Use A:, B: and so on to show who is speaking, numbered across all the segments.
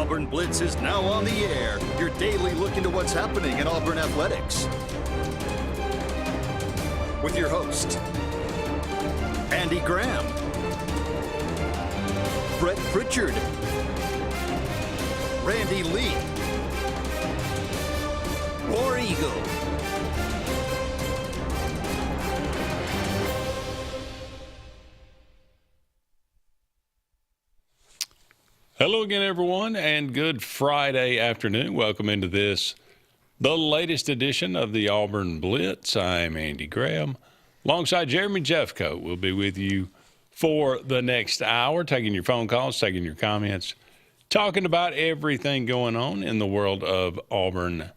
A: Auburn Blitz is now on the air. Your daily look into what's happening in Auburn athletics. With your host, Andy Graham, Brett Pritchard, Randy Lee, War Eagle.
B: Hello again, everyone, and good Friday afternoon. Welcome into this, the latest edition of the Auburn Blitz. I'm Andy Graham. Alongside Jeremy Jeffcoat, we'll be with you for the next hour, taking your phone calls, taking your comments, talking about everything going on in the world of Auburn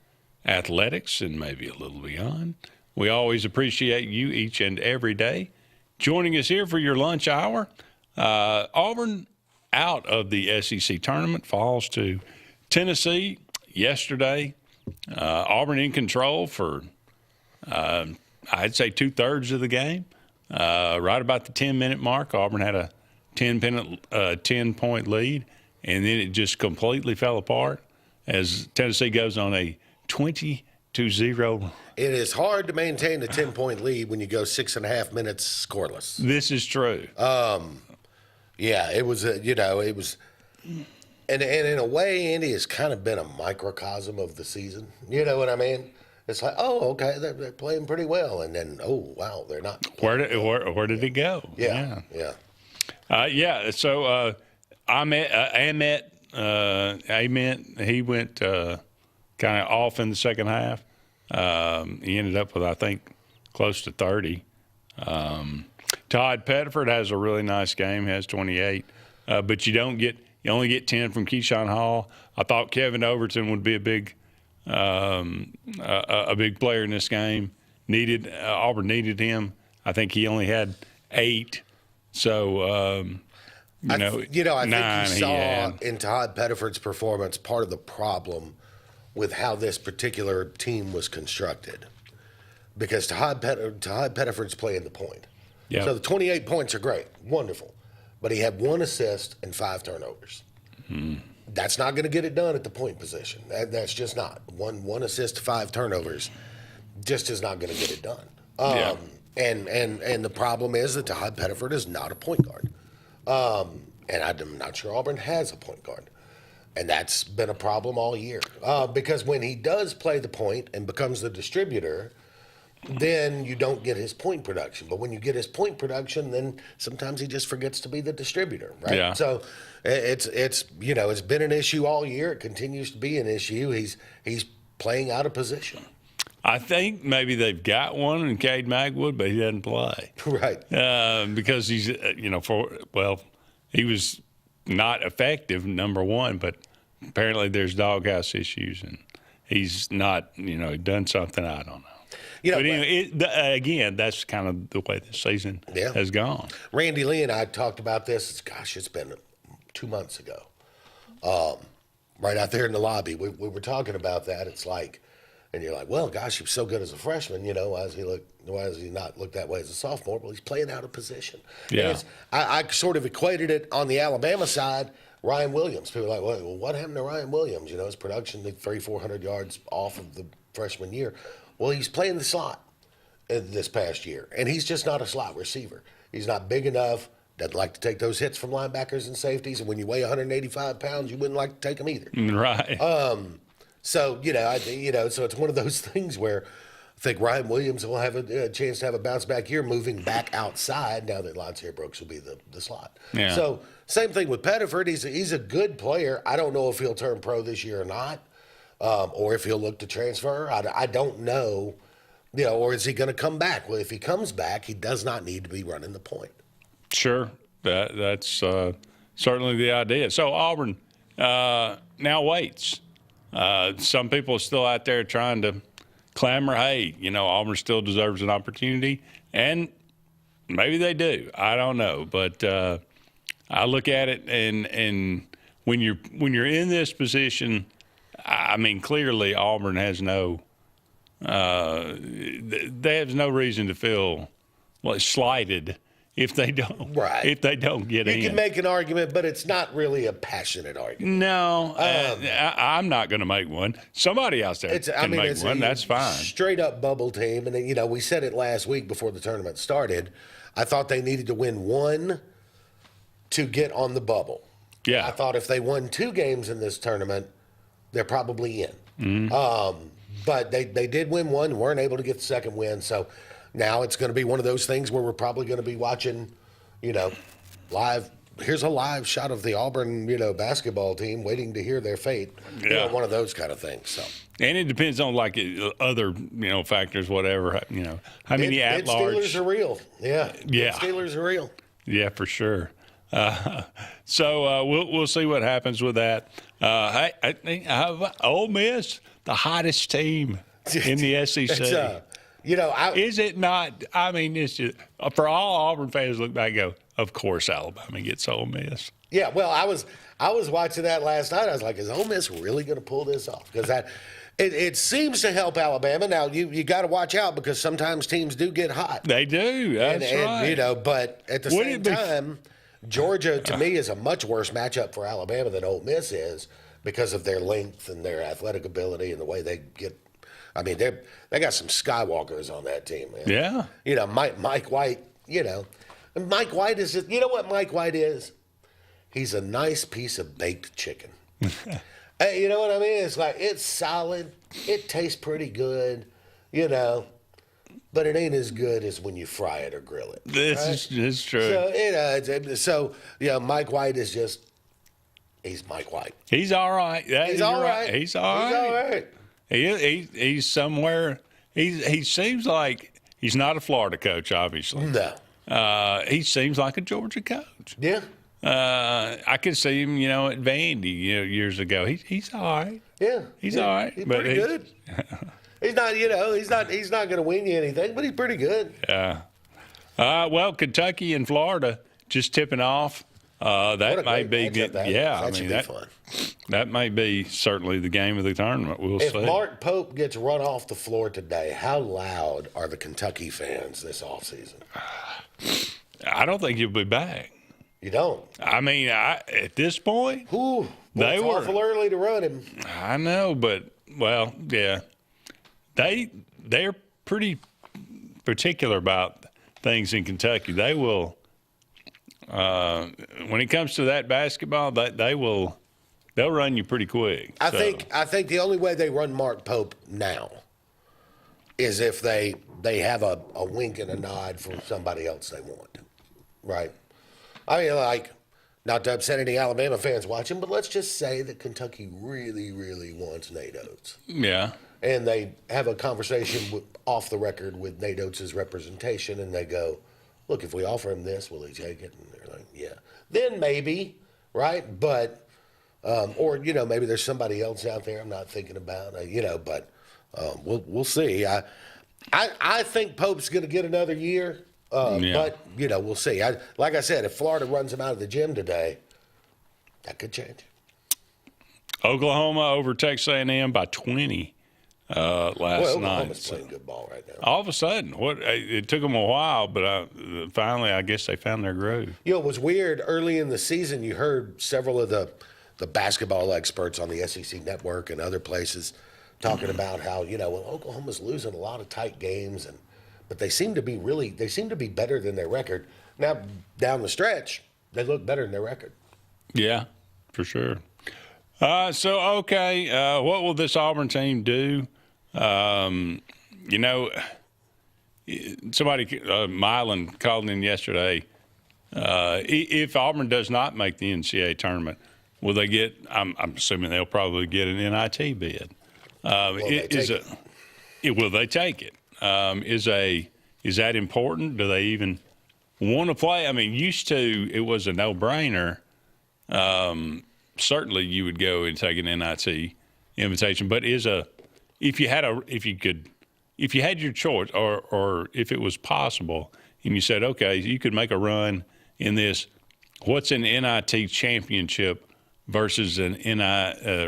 B: athletics and maybe a little beyond. We always appreciate you each and every day joining us here for your lunch hour. Auburn out of the SEC tournament, falls to Tennessee yesterday. Auburn in control for, I'd say, 2/3 of the game. Right about the 10-minute mark, Auburn had a 10-point lead, and then it just completely fell apart as Tennessee goes on a 20-0.
C: It is hard to maintain a 10-point lead when you go 6.5 minutes scoreless.
B: This is true.
C: Yeah, it was, it was, and in a way, Andy, has kind of been a microcosm of the season. You know what I mean? It's like, oh, okay, they're playing pretty well, and then, oh, wow, they're not.
B: Where did it go?
C: Yeah.
B: So Ament, he went kind of off in the second half. He ended up with, I think, close to 30. Todd Pettiford has a really nice game. He has 28, but you only get 10 from Keyshawn Hall. I thought Kevin Overton would be a big player in this game. Auburn needed him. I think he only had 8. So I think you saw in Todd Pettiford's performance part of the problem with how this particular team was constructed, because Todd Pettiford's playing the point. Yep. So the 28 points are great, wonderful, but he had 1 assist and 5 turnovers. That's not going to get it done at the point position. That's just not. One assist, 5 turnovers, just is not going to get it done. And the problem is that Todd Pettiford is not a point guard, and I'm not sure Auburn has a point guard, and that's been a problem all year. Because when he does play the point and becomes the distributor, then you don't get his point production. But when you get his point production, then sometimes he just forgets to be the distributor, right? Yeah.
C: So it's been an issue all year. It continues to be an issue. He's playing out of position.
B: I think maybe they've got one in Cade Magwood, but he doesn't play.
C: Right.
B: Because he's, he was not effective, number one, but apparently there's doghouse issues, and he's not, done something, I don't know. But anyway, again, that's kind of the way the season has gone.
C: Randy Lee and I talked about this. It's been 2 months ago. Right out there in the lobby, we were talking about that. It's like, and you're like, well, gosh, he was so good as a freshman. Why does he not look that way as a sophomore? Well, he's playing out of position.
B: Yeah.
C: I sort of equated it on the Alabama side. Ryan Williams. People are like, well, what happened to Ryan Williams? His production, 3,400 yards off of the freshman year. Well, he's playing the slot this past year, and he's just not a slot receiver. He's not big enough, doesn't like to take those hits from linebackers and safeties, and when you weigh 185 pounds, you wouldn't like to take them either.
B: Right.
C: So it's one of those things where I think Ryan Williams will have a chance to have a bounce back year moving back outside now that Lontaire Brooks will be the slot.
B: Yeah.
C: So same thing with Pettiford. He's a good player. I don't know if he'll turn pro this year or not. Or if he'll look to transfer, I don't know, or is he going to come back? Well, if he comes back, he does not need to be running the point.
B: Sure, that's certainly the idea. So Auburn now waits. Some people are still out there trying to clamor, hey, Auburn still deserves an opportunity, and maybe they do. I don't know, but I look at it, and when you're in this position, I mean, clearly Auburn has they have no reason to feel slighted if they don't get in.
C: You can make an argument, but it's not really a passionate argument.
B: No, I'm not going to make one. Somebody else there can make one. That's fine.
C: Straight up bubble team, and we said it last week before the tournament started. I thought they needed to win one to get on the bubble.
B: Yeah,
C: I thought if they won 2 games in this tournament, they're probably in. Mm-hmm. But they did win one, weren't able to get the second win, so. Now it's going to be one of those things where we're probably going to be watching, live. Here's a live shot of the Auburn, basketball team waiting to hear their fate.
B: Yeah.
C: One of those kind of things. So.
B: And it depends on other, factors, whatever. How many at large.
C: Steelers are real. Yeah.
B: Yeah.
C: Steelers are real.
B: Yeah, for sure. So we'll see what happens with that. Ole Miss, the hottest team in the SEC. Is it not? I mean, it's just for all Auburn fans look back and go, of course Alabama gets Ole Miss.
C: Yeah, well, I was watching that last night. I was like, is Ole Miss really going to pull this off? Because it seems to help Alabama. Now you got to watch out because sometimes teams do get hot.
B: They do. That's right.
C: But at the same time, Georgia to me is a much worse matchup for Alabama than Ole Miss is because of their length and their athletic ability and the way they get. I mean, they got some Skywalkers on that team, man.
B: Yeah.
C: Mike White, and Mike White is, what Mike White is? He's a nice piece of baked chicken. Hey, you know what I mean? It's like, it's solid. It tastes pretty good, but it ain't as good as when you fry it or grill it.
B: This is true.
C: So, Mike White is just, he's Mike White.
B: He's all right.
C: He's all right.
B: He's all right. He's somewhere. He seems like he's not a Florida coach, obviously.
C: No.
B: He seems like a Georgia coach.
C: Yeah.
B: I could see him, at Vandy, years ago. He's all right.
C: Yeah.
B: He's all right.
C: He's pretty good. He's not, he's not going to win you anything, but he's pretty good.
B: Yeah. Well, Kentucky and Florida just tipping off. That might be good. Yeah,
C: that should be fun.
B: That might be certainly the game of the tournament. We'll see.
C: If Mark Pope gets run off the floor today, how loud are the Kentucky fans this offseason?
B: I don't think he'll be back.
C: You don't?
B: I mean, at this point,
C: it's awful early to run him.
B: I know, but yeah, they're pretty particular about things in Kentucky. They will. When it comes to that basketball, they'll run you pretty quick.
C: I think the only way they run Mark Pope now is if they have a wink and a nod from somebody else they want, right? I mean, not to upset any Alabama fans watching, but let's just say that Kentucky really, really wants Nate Oates.
B: Yeah.
C: And they have a conversation off the record with Nate Oates' representation, and they go, look, if we offer him this, will he take it? And they're like, yeah. Then maybe, right? But, or, maybe there's somebody else out there I'm not thinking about, but we'll see. I think Pope's going to get another year, but, we'll see. Like I said, if Florida runs him out of the gym today, that could change.
B: Oklahoma over Texas A&M by 20. Last night.
C: Oklahoma's playing good ball right now.
B: All of a sudden, it took them a while, but finally, I guess they found their groove.
C: It was weird. Early in the season, you heard several of the basketball experts on the SEC network and other places talking about how Oklahoma's losing a lot of tight games, but they seem to be better than their record. Now down the stretch, they look better than their record. Yeah,
B: for sure. Okay, what will this Auburn team do? Somebody, Milan called in yesterday. If Auburn does not make the NCAA tournament, will they get? I'm assuming they'll probably get an NIT bid. Will they take it? Is that important? Do they even want to play? I mean, used to it was a no-brainer. Certainly, you would go and take an NIT invitation. But if you had your choice, or if it was possible, and you said, okay, you could make a run in this, what's an NIT championship versus an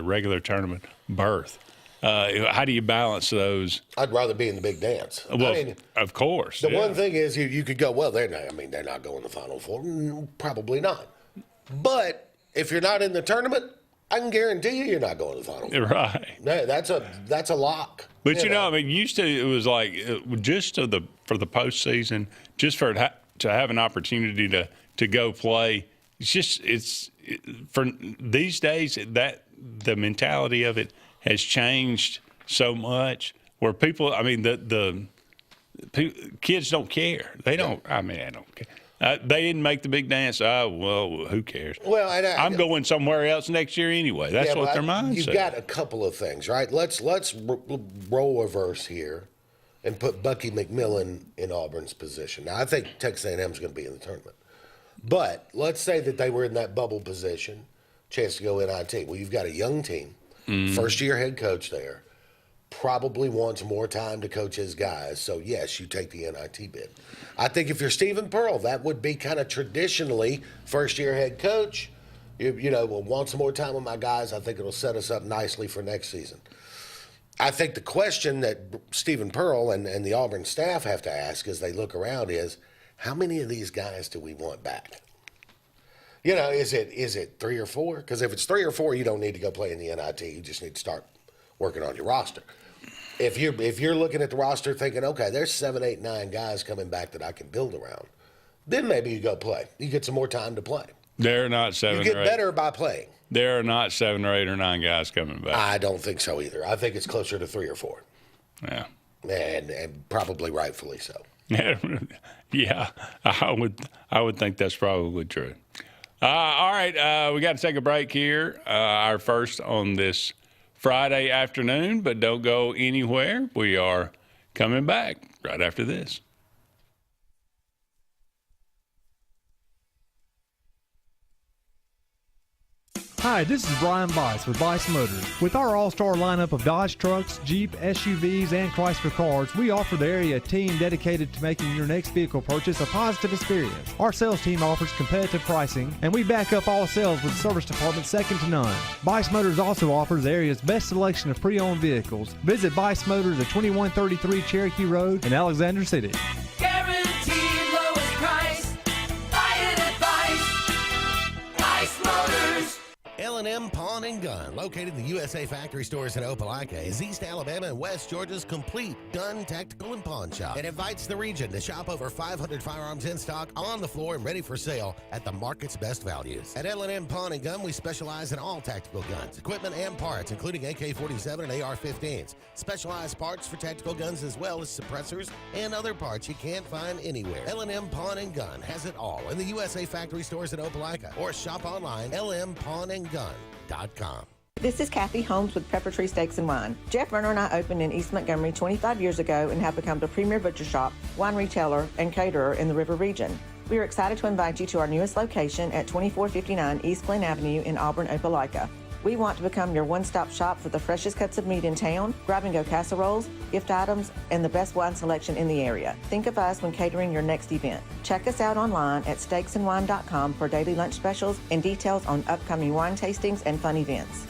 B: regular tournament berth? How do you balance those?
C: I'd rather be in the big dance.
B: Well, of course.
C: The one thing is you could go, well, they're not going to the Final Four. Probably not. But if you're not in the tournament, I can guarantee you're not going to the Final Four.
B: Right.
C: That's a lock.
B: But I mean, used to it was like just for the postseason, just for to have an opportunity to go play. It's for these days that the mentality of it has changed so much. Where people, I mean, the kids don't care. They don't. I mean, I don't care. They didn't make the big dance. Oh, well, who cares? Well, I'm going somewhere else next year anyway. That's what their mindset.
C: You've got a couple of things, right? Let's roll reverse here and put Bucky McMillan in Auburn's position. Now, I think Texas A&M is going to be in the tournament. But let's say that they were in that bubble position, chance to go NIT. Well, you've got a young team, first-year head coach there, probably wants more time to coach his guys. So, yes, you take the NIT bid. I think if you're Stephen Pearl, that would be kind of traditionally first-year head coach. We'll want some more time with my guys. I think it'll set us up nicely for next season. I think the question that Stephen Pearl and the Auburn staff have to ask as they look around is, how many of these guys do we want back? Is it 3 or 4? Because if it's 3 or 4, you don't need to go play in the NIT. You just need to start working on your roster. If you're looking at the roster thinking, okay, there's 7, 8, 9 guys coming back that I can build around, then maybe you go play. You get some more time to play.
B: There are not 7 or 8.
C: You get better by playing.
B: There are not 7 or 8 or 9 guys coming back.
C: I don't think so either. I think it's closer to 3 or 4.
B: Yeah.
C: And probably rightfully so.
B: Yeah, I would think that's probably true. All right, we got to take a break here. Our first on this Friday afternoon, but don't go anywhere. We are coming back right after this.
D: Hi, this is Brian Bice with Bice Motors. With our all-star lineup of Dodge trucks, Jeep, SUVs, and Chrysler cars, we offer the area team dedicated to making your next vehicle purchase a positive experience. Our sales team offers competitive pricing, and we back up all sales with a service department second to none. Bice Motors also offers the area's best selection of pre-owned vehicles. Visit Bice Motors at 2133 Cherokee Road in Alexander City.
E: Guaranteed lowest price. Buy it at Bice Motors.
F: L&M Pawn and Gun, located in the USA Factory Stores in Opelika, is East Alabama and West Georgia's complete gun, tactical, and pawn shop. It invites the region to shop over 500 firearms in stock, on the floor, and ready for sale at the market's best values. At L&M Pawn and Gun, we specialize in all tactical guns, equipment, and parts, including AK-47 and AR-15s. Specialized parts for tactical guns as well as suppressors and other parts you can't find anywhere. L&M Pawn and Gun has it all in the USA Factory Stores in Opelika, or shop online, lmpawnandgun.com.
G: This is Kathy Holmes with Pepper Tree Steaks and Wine. Jeff Verner and I opened in East Montgomery 25 years ago and have become the premier butcher shop, wine retailer, and caterer in the River region. We are excited to invite you to our newest location at 2459 East Glen Avenue in Auburn, Opelika. We want to become your one-stop shop for the freshest cuts of meat in town, grab-and-go casseroles, gift items, and the best wine selection in the area. Think of us when catering your next event. Check us out online at steaksandwine.com for daily lunch specials and details on upcoming wine tastings and fun events.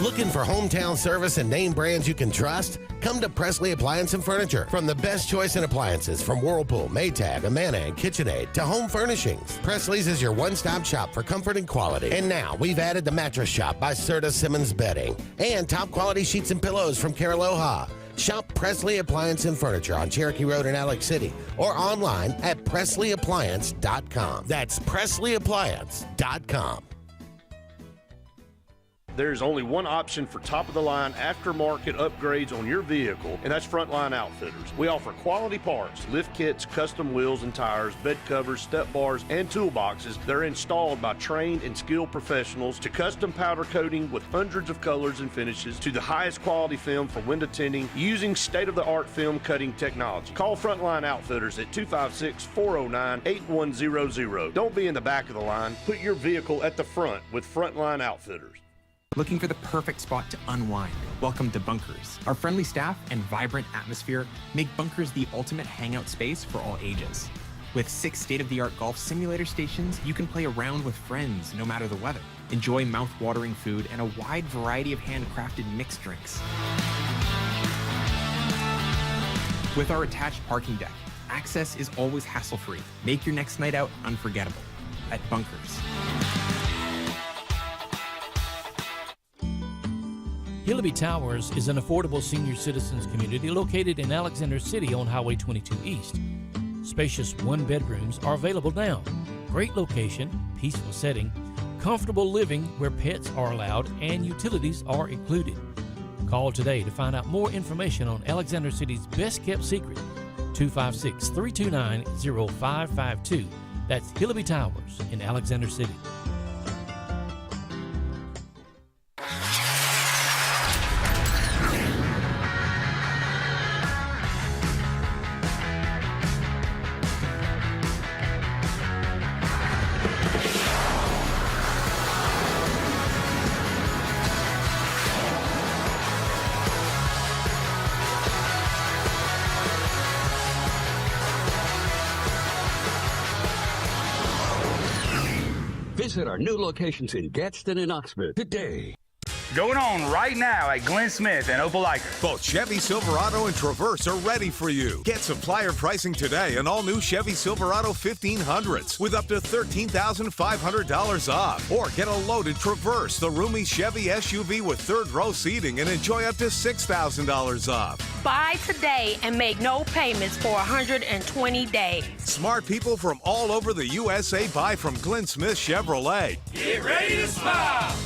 F: Looking for hometown service and name brands you can trust? Come to Presley Appliance and Furniture. From the best choice in appliances from Whirlpool, Maytag, Amana, and KitchenAid to home furnishings, Presley's is your one-stop shop for comfort and quality. And now we've added the Mattress Shop by Serta Simmons Bedding and top-quality sheets and pillows from Caraloha. Shop Presley Appliance and Furniture on Cherokee Road in Alex City or online at PresleyAppliance.com. That's PresleyAppliance.com.
H: There's only one option for top-of-the-line aftermarket upgrades on your vehicle, and that's Frontline Outfitters. We offer quality parts, lift kits, custom wheels and tires, bed covers, step bars, and toolboxes that are installed by trained and skilled professionals, to custom powder coating with hundreds of colors and finishes, to the highest quality film for window tinting using state-of-the-art film cutting technology. Call Frontline Outfitters at 256-409-8100. Don't be in the back of the line. Put your vehicle at the front with Frontline Outfitters.
I: Looking for the perfect spot to unwind? Welcome to Bunkers. Our friendly staff and vibrant atmosphere make Bunkers the ultimate hangout space for all ages. With 6 state-of-the-art golf simulator stations, you can play around with friends no matter the weather. Enjoy mouth-watering food and a wide variety of handcrafted mixed drinks. With our attached parking deck, access is always hassle-free. Make your next night out unforgettable at Bunkers.
J: Hillaby Towers is an affordable senior citizens community located in Alexander City on Highway 22 East. Spacious one-bedrooms are available now. Great location, peaceful setting, comfortable living where pets are allowed and utilities are included. Call today to find out more information on Alexander City's best-kept secret, 256-329-0552. That's Hillaby Towers in Alexander City.
K: Visit our new locations in Gadsden and Oxford today.
L: Going on right now at Glenn Smith and Opelika.
M: Both Chevy Silverado and Traverse are ready for you. Get supplier pricing today on all new Chevy Silverado 1500s with up to $13,500 off. Or get a loaded Traverse, the roomy Chevy SUV with third row seating, and enjoy up to $6,000 off.
N: Buy today and make no payments for 120 days.
M: Smart people from all over the USA buy from Glenn Smith Chevrolet.
E: Get ready to smile.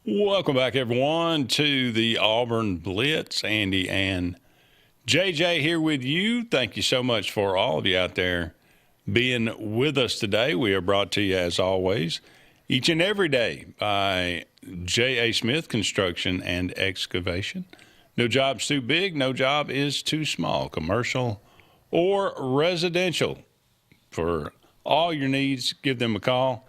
B: Welcome back, everyone, to the Auburn Blitz. Andy and JJ here with you. Thank you so much for all of you out there being with us today. We are brought to you, as always, each and every day by J.A. Smith Construction and Excavation. No job's too big, no job is too small, commercial or residential. For all your needs, give them a call.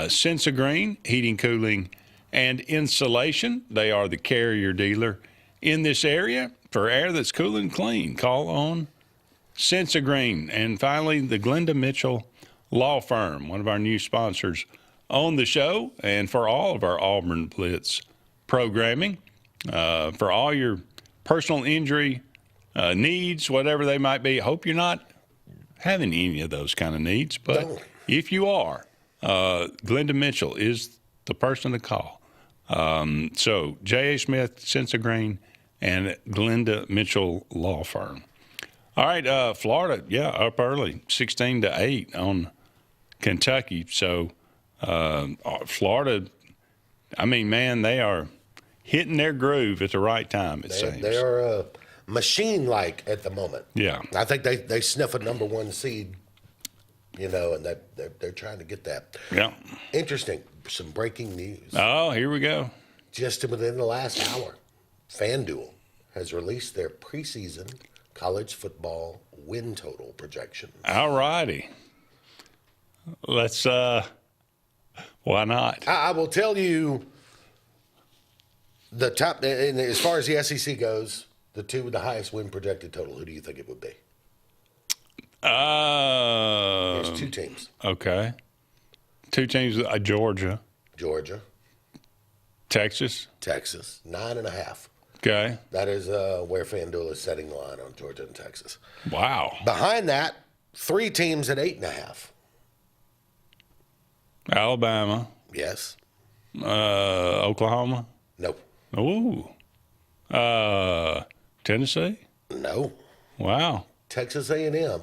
B: Sense of Green, heating, cooling, and insulation. They are the carrier dealer in this area for air that's cool and clean. Call on Sense of Green. And finally, the Glenda Mitchell Law Firm, one of our new sponsors on the show, and for all of our Auburn Blitz programming, for all your personal injury needs, whatever they might be. Hope you're not having any of those kind of needs, but if you are, Glenda Mitchell is the person to call. So J.A. Smith, Sense of Green, and Glenda Mitchell Law Firm. All right, Florida, up early, 16-8 on Kentucky. So Florida, I mean, man, they are hitting their groove at the right time, it seems.
C: They are machine-like at the moment.
B: Yeah.
C: I think they sniff a number one seed, and they're trying to get that.
B: Yeah.
C: Interesting. Some breaking news.
B: Oh, here we go.
C: Just within the last hour, FanDuel has released their preseason college football win total projection.
B: All righty. Let's, why not?
C: I will tell you the top, and as far as the SEC goes, the two with the highest win projected total, who do you think it would be? There's two teams.
B: Okay. Two teams, Georgia. Texas.
C: 9.5.
B: Okay.
C: That is where FanDuel is setting the line on Georgia and Texas.
B: Wow.
C: Behind that, three teams at 8.5.
B: Alabama.
C: Yes.
B: Oklahoma.
C: Nope.
B: Ooh. Tennessee.
C: No.
B: Wow.
C: Texas A&M.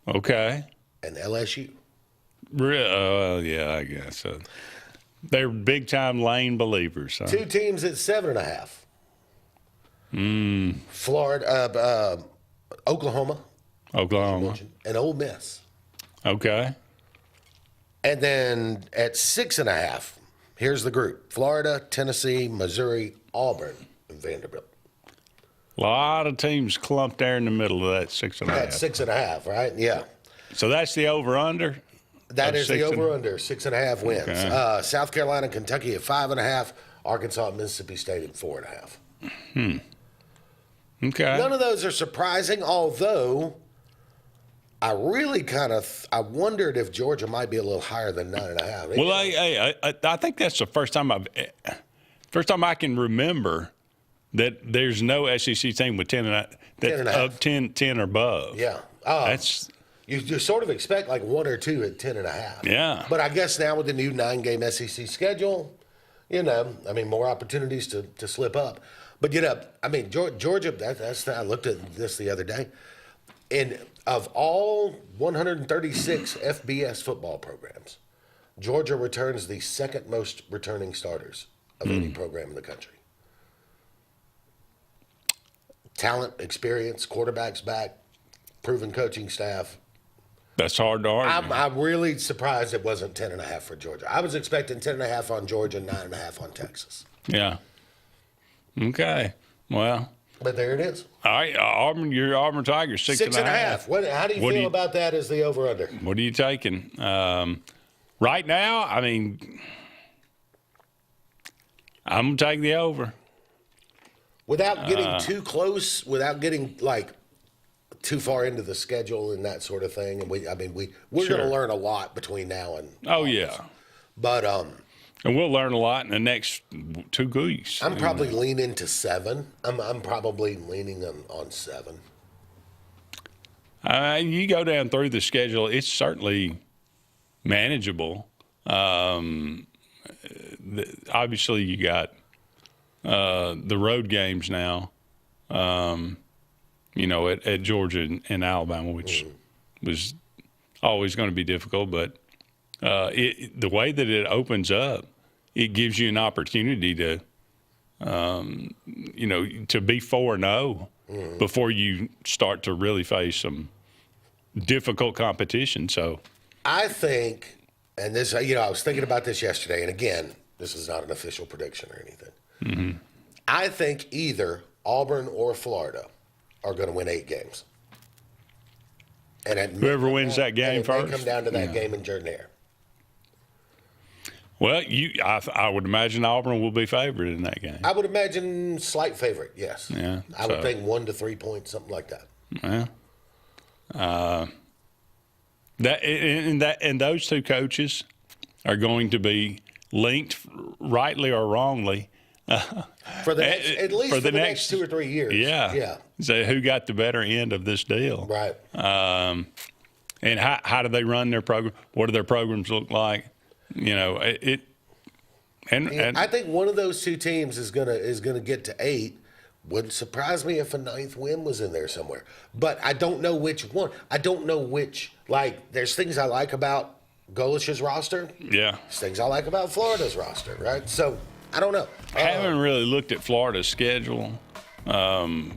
B: Okay.
C: And LSU.
B: Yeah, I guess. They're big-time Lane believers. Huh?
C: Two teams at 7.5. Florida, Oklahoma. And Ole Miss.
B: Okay.
C: And then at 6.5, here's the group: Florida, Tennessee, Missouri, Auburn, and Vanderbilt.
B: A lot of teams clumped there in the middle of that 6.5.
C: That's 6.5, right? Yeah.
B: So that's the over-under?
C: That is the over-under, 6.5 wins. Okay. South Carolina, Kentucky at 5.5. Arkansas and Mississippi State at 4.5.
B: Okay.
C: None of those are surprising, although I really I wondered if Georgia might be a little higher than 9.5.
B: Well, I think that's the first time I can remember that there's no SEC team with 10 or above.
C: Yeah.
B: That's
C: you sort of expect like 1 or 2 at 10.5.
B: Yeah.
C: But I guess now with the new 9-game SEC schedule, more opportunities to slip up. But Georgia, I looked at this the other day. And of all 136 FBS football programs, Georgia returns the second most returning starters of any program in the country. Talent, experience, quarterbacks back, proven coaching staff.
B: That's hard to argue.
C: I'm really surprised it wasn't 10.5 for Georgia. I was expecting 10.5 on Georgia, 9.5 on Texas.
B: Yeah. Okay. Well.
C: But there it is.
B: All right, Auburn, your Auburn Tigers, 6.5.
C: How do you feel about that as the over-under?
B: What are you taking? Right now, I'm going to take the over.
C: Without getting too close, without getting, too far into the schedule and that sort of thing. And we're going to learn a lot between now and
B: August. Yeah.
C: But
B: and we'll learn a lot in the next 2 weeks.
C: I'm probably leaning to 7. I'm probably leaning on 7.
B: You go down through the schedule, it's certainly manageable. Obviously, you got the road games now. At Georgia and Alabama, which was always going to be difficult. But the way that it opens up, it gives you an opportunity to, to be 4-0 before you start to really face some difficult competition. So
C: I think, and this, I was thinking about this yesterday, and again, this is not an official prediction or anything.
B: Mm-hmm.
C: I think either Auburn or Florida are going to win 8 games. And
B: whoever wins that game first.
C: It may come down to that game in Jordan-Hare.
B: Well, I would imagine Auburn will be favored in that game.
C: I would imagine slight favorite, yes.
B: Yeah,
C: I would think 1 to 3 points, something like that.
B: Yeah. And those two coaches are going to be linked, rightly or wrongly,
C: for the next 2 or 3 years.
B: Yeah. So who got the better end of this deal?
C: Right.
B: And how do they run their program? What do their programs look like? I
C: think one of those two teams is gonna get to 8. Wouldn't surprise me if a 9th win was in there somewhere. But I don't know which one. I don't know which. There's things I like about Golish's roster.
B: Yeah.
C: There's things I like about Florida's roster, right? So I don't know.
B: I haven't really looked at Florida's schedule. But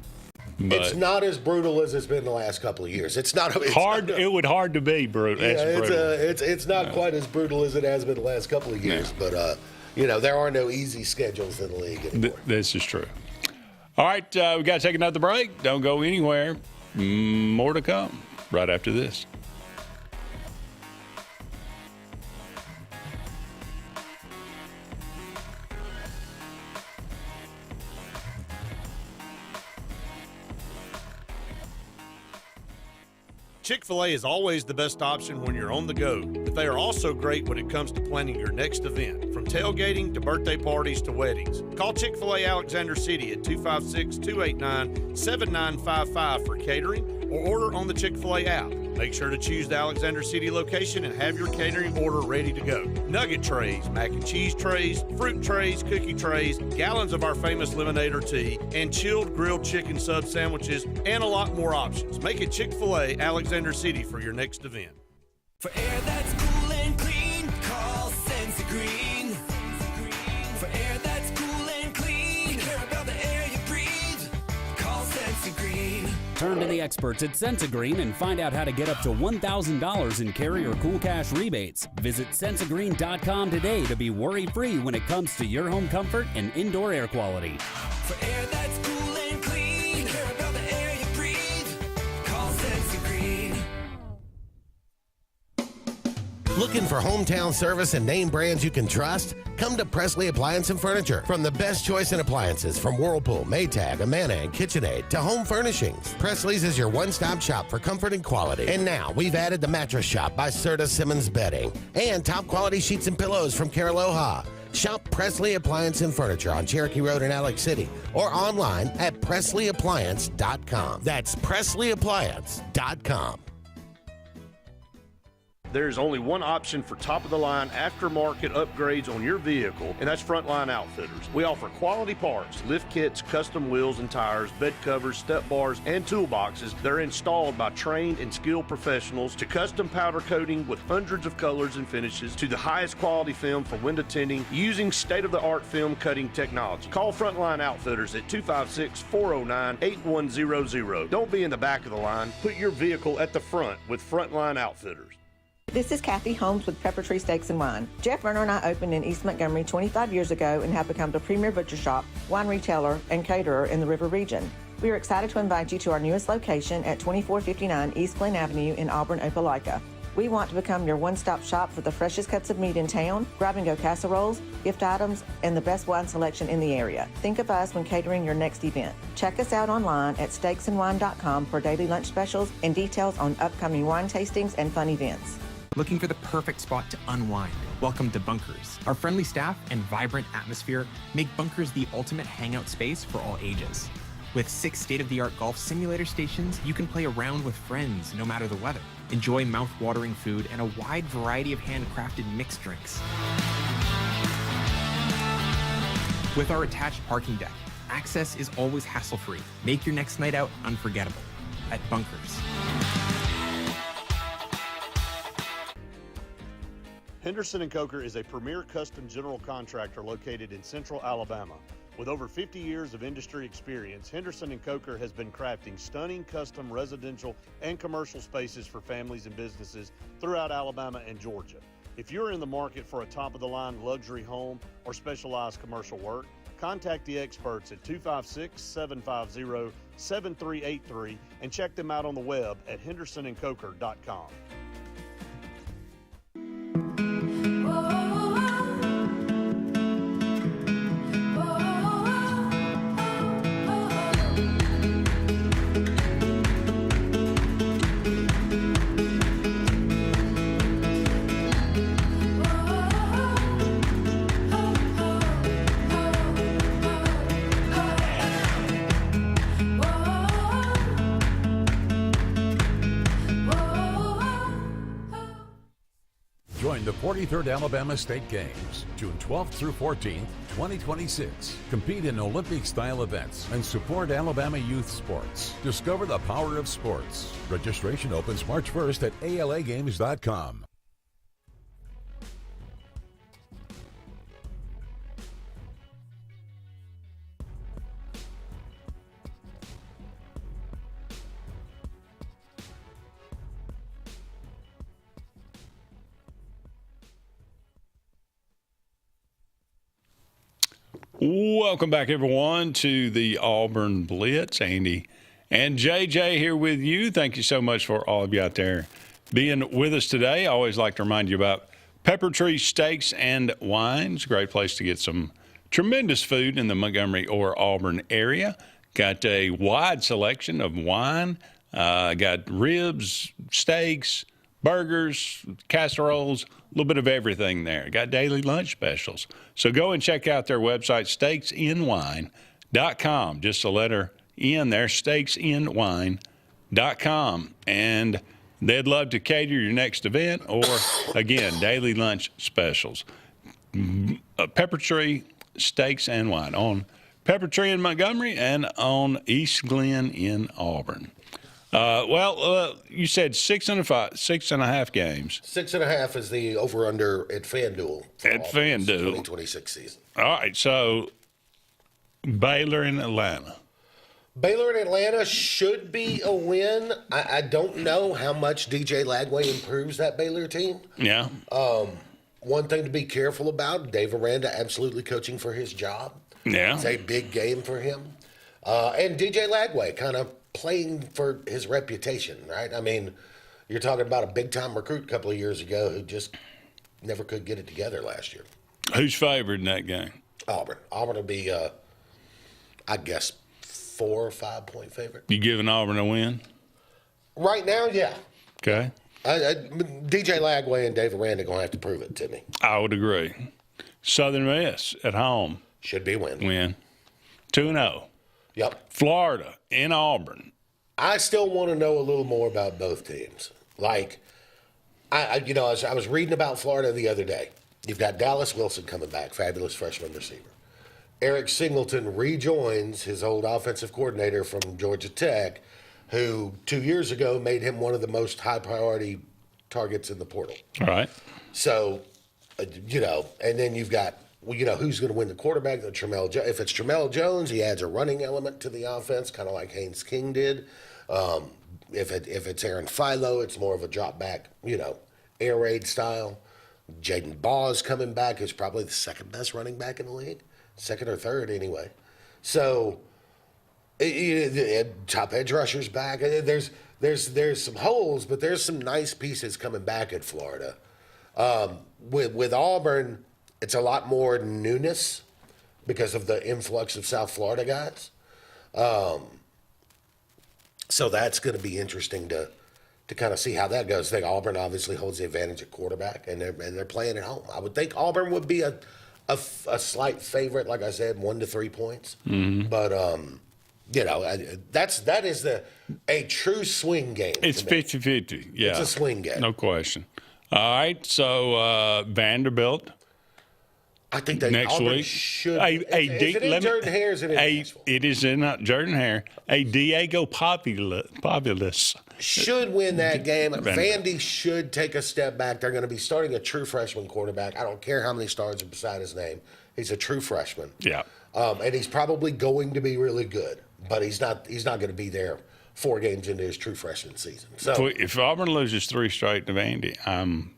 C: it's not as brutal as it's been the last couple of years. It's hard.
B: It would hard to be brutal.
C: Yeah, it's not quite as brutal as it has been the last couple of years. Yeah. But there are no easy schedules in the league anymore.
B: This is true. All right, we got to take another break. Don't go anywhere. More to come right after this.
H: Chick-fil-A is always the best option when you're on the go, but they are also great when it comes to planning your next event, from tailgating to birthday parties to weddings. Call Chick-fil-A Alexander City at 256-289-7955 for catering or order on the Chick-fil-A app. Make sure to choose the Alexander City location and have your catering order ready to go. Nugget trays, mac and cheese trays, fruit trays, cookie trays, gallons of our famous lemonade or tea, and chilled grilled chicken sub sandwiches, and a lot more options. Make it Chick-fil-A Alexander City for your next event.
E: For air that's cool and clean, call Senza Green. For air that's cool and clean, care about the air you breathe, call Senza Green.
O: Turn to the experts at Sensagreen and find out how to get up to $1,000 in Carrier Cool Cash rebates. Visit Sensagreen.com today to be worry-free when it comes to your home comfort and indoor air quality.
E: For air that's cool and clean, care about the air you breathe, call Sensagreen.
F: Looking for hometown service and name brands you can trust? Come to Presley Appliance and Furniture. From the best choice in appliances from Whirlpool, Maytag, Amana, and KitchenAid to home furnishings, Presley's is your one-stop shop for comfort and quality. And now we've added the Mattress Shop by Serta Simmons Bedding and top quality sheets and pillows from Caraloha. Shop Presley Appliance and Furniture on Cherokee Road in Alex City or online at PresleyAppliance.com. That's PresleyAppliance.com.
H: There's only one option for top-of-the-line aftermarket upgrades on your vehicle, and that's Frontline Outfitters. We offer quality parts, lift kits, custom wheels and tires, bed covers, step bars, and toolboxes that are installed by trained and skilled professionals, to custom powder coating with hundreds of colors and finishes, to the highest quality film for window tinting using state-of-the-art film cutting technology. Call Frontline Outfitters at 256-409-8100. Don't be in the back of the line. Put your vehicle at the front with Frontline Outfitters.
G: This is Kathy Holmes with Pepper Tree Steaks and Wine. Jeff Verner and I opened in East Montgomery 25 years ago and have become the premier butcher shop, wine retailer, and caterer in the River region. We are excited to invite you to our newest location at 2459 East Glen Avenue in Auburn, Opelika. We want to become your one-stop shop for the freshest cuts of meat in town, grab-and-go casseroles, gift items, and the best wine selection in the area. Think of us when catering your next event. Check us out online at steaksandwine.com for daily lunch specials and details on upcoming wine tastings and fun events.
I: Looking for the perfect spot to unwind? Welcome to Bunkers. Our friendly staff and vibrant atmosphere make Bunkers the ultimate hangout space for all ages. With 6 state-of-the-art golf simulator stations, you can play around with friends no matter the weather. Enjoy mouth-watering food and a wide variety of handcrafted mixed drinks. With our attached parking deck, access is always hassle-free. Make your next night out unforgettable at Bunkers.
H: Henderson & Coker is a premier custom general contractor located in central Alabama. With over 50 years of industry experience, Henderson & Coker has been crafting stunning custom residential and commercial spaces for families and businesses throughout Alabama and Georgia. If you're in the market for a top-of-the-line luxury home or specialized commercial work, contact the experts at 256-750-7383 and check them out on the web at hendersonandcoker.com.
P: Join the 43rd Alabama State Games, June 12th through 14th, 2026. Compete in Olympic-style events and support Alabama youth sports. Discover the power of sports. Registration opens March 1st at alagames.com.
B: Welcome back, everyone, to the Auburn Blitz. Andy and JJ here with you. Thank you so much for all of you out there being with us today. I always like to remind you about Pepper Tree Steaks and Wines. Great place to get some tremendous food in the Montgomery or Auburn area. Got a wide selection of wine. Got ribs, steaks, burgers, casseroles, a little bit of everything there. Got daily lunch specials. So go and check out their website, steaksandwine.com. Just the letter N there, steaksandwine.com. And they'd love to cater your next event or, again, daily lunch specials. Pepper Tree Steaks and Wine on Pepper Tree in Montgomery and on East Glen in Auburn. You said 6.5 games.
C: 6.5 is the over/under at FanDuel.
B: At FanDuel.
C: 2026 season.
B: All right, so Baylor and Atlanta.
C: Baylor and Atlanta should be a win. I don't know how much DJ Lagway improves that Baylor team.
B: Yeah.
C: One thing to be careful about, Dave Aranda absolutely coaching for his job.
B: Yeah.
C: It's a big game for him. And DJ Lagway kind of playing for his reputation, right? I mean, you're talking about a big-time recruit a couple of years ago who just never could get it together last year.
B: Who's favored in that game?
C: Auburn. Auburn will be, I guess, 4 or 5 point favorite.
B: You giving Auburn a win?
C: Right now, yeah.
B: Okay.
C: DJ Lagway and David Rand are going to have to prove it to me.
B: I would agree. Southern Miss at home.
C: Should be a win.
B: 2-0.
C: Yep.
B: Florida in Auburn.
C: I still want to know a little more about both teams. Like, I was reading about Florida the other day. You've got Dallas Wilson coming back, fabulous freshman receiver. Eric Singleton rejoins his old offensive coordinator from Georgia Tech, who 2 years ago made him one of the most high-priority targets in the portal.
B: All right.
C: So, and then you've got, who's going to win the quarterback? If it's Tramel Jones, he adds a running element to the offense, kind of like Haynes King did. If it's Aaron Philo, it's more of a drop back, air raid style. Jaden Baugh's coming back, who's probably the second best running back in the league, second or third anyway. So, top edge rushers back. There's some holes, but there's some nice pieces coming back at Florida. With Auburn, it's a lot more newness because of the influx of South Florida guys. So that's going to be interesting to kind of see how that goes. I think Auburn obviously holds the advantage at quarterback, and they're playing at home. I would think Auburn would be a slight favorite, like I said, 1 to 3 points.
B: Mm-hmm.
C: But that is a true swing game.
B: It's 50-50. Yeah,
C: it's a swing game,
B: no question. All right, so Vanderbilt.
C: I think
B: next
C: Auburn
B: week
C: should.
B: Is it in
C: Jordan Hare? Is it in Nashville?
B: It is in Jordan Hare. A Diego Populous
C: should win that game. Vandy should take a step back. They're going to be starting a true freshman quarterback. I don't care how many stars are beside his name. He's a true freshman.
B: Yeah.
C: And he's probably going to be really good, but he's not going to be there 4 games into his true freshman season. So
B: if Auburn loses 3 straight to Vandy, I'm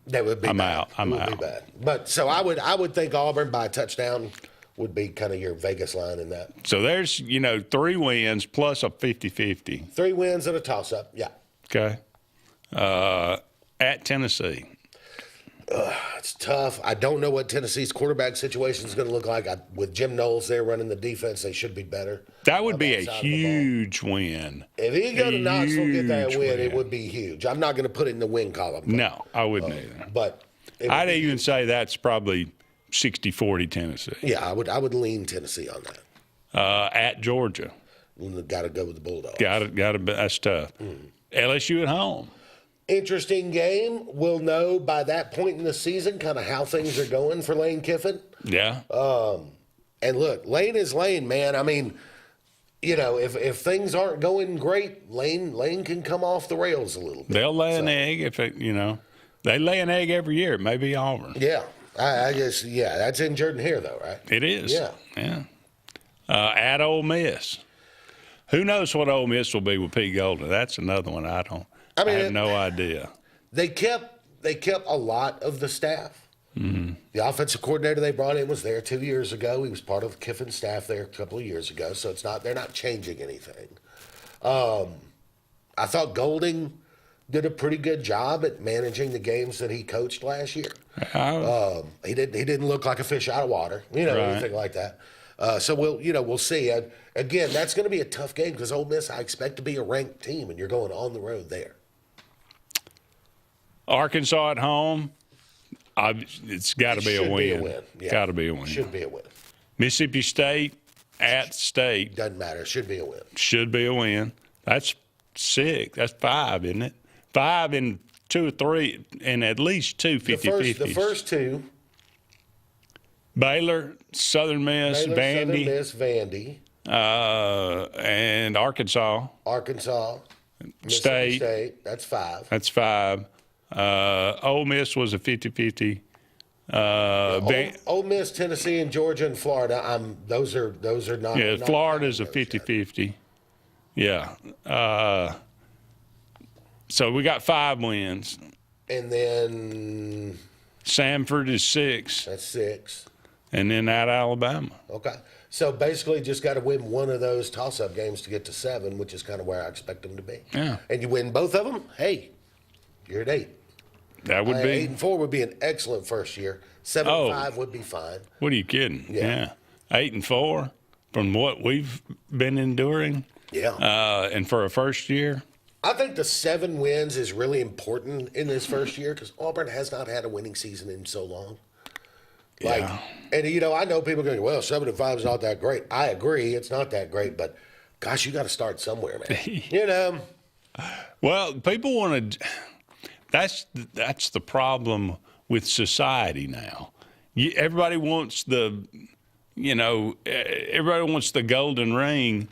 B: out. I'm out.
C: Be bad. But so I would think Auburn by a touchdown would be kind of your Vegas line in that.
B: So there's 3 wins plus a 50-50.
C: 3 wins and a toss-up. Yeah.
B: Okay. At Tennessee.
C: It's tough. I don't know what Tennessee's quarterback situation is going to look like. With Jim Knowles there running the defense, they should be better.
B: That would be a huge win.
C: If he go to Knoxville and get that win, it would be huge. I'm not going to put it in the win column.
B: No, I wouldn't either.
C: But
B: I'd even say that's probably 60-40 Tennessee.
C: Yeah, I would lean Tennessee on that.
B: At Georgia.
C: Got to go with the Bulldogs.
B: Got to. That's tough. LSU at home.
C: Interesting game. We'll know by that point in the season kind of how things are going for Lane Kiffin.
B: Yeah.
C: And look, Lane is Lane, man. I mean, if things aren't going great, Lane can come off the rails a little bit.
B: They'll lay an egg if they lay an egg every year. It may be Auburn.
C: Yeah. I guess, that's in Jordan Hare, though, right?
B: It is.
C: Yeah.
B: At Ole Miss. Who knows what Ole Miss will be with Pete Golden? That's another one I have no idea.
C: They kept a lot of the staff.
B: Mm-hmm.
C: The offensive coordinator they brought in was there 2 years ago. He was part of Kiffin's staff there a couple of years ago, so they're not changing anything. I thought Golding did a pretty good job at managing the games that he coached last year. He didn't look like a fish out of water, anything like that. So we'll see. Again, that's going to be a tough game because Ole Miss, I expect to be a ranked team, and you're going on the road there.
B: Arkansas at home. It's got to be a win.
C: Yeah.
B: Got to be a win.
C: Should be a win.
B: Mississippi State at State.
C: Doesn't matter. Should be a win.
B: Should be a win. That's 6. That's 5, isn't it? 5 and 2 or 3, and at least 2 50-50s.
C: The first 2.
B: Baylor, Southern Miss, Vandy.
C: Southern Miss, Vandy.
B: And Arkansas.
C: Mississippi State. That's 5.
B: That's 5. Ole Miss was a 50-50.
C: Ole Miss, Tennessee, and Georgia and Florida. Those are not.
B: Yeah,
C: not
B: Florida's a 50-50. Yeah. So we got 5 wins.
C: And then
B: Samford is 6.
C: That's 6.
B: And then at Alabama.
C: Okay. So basically just got to win one of those toss-up games to get to 7, which is kind of where I expect them to be.
B: Yeah.
C: And you win both of them, hey, you're at 8.
B: That would be
C: 8-4 would be an excellent first year. 7-5 would be fine.
B: What are you kidding? Yeah. 8-4 from what we've been enduring.
C: Yeah.
B: And for a first year.
C: I think the 7 wins is really important in this first year because Auburn has not had a winning season in so long. And I know people going, well, 7-5 is not that great. I agree, it's not that great, but gosh, you got to start somewhere, man.
B: Well, people want to. That's the problem with society now. Everybody wants everybody wants the golden ring.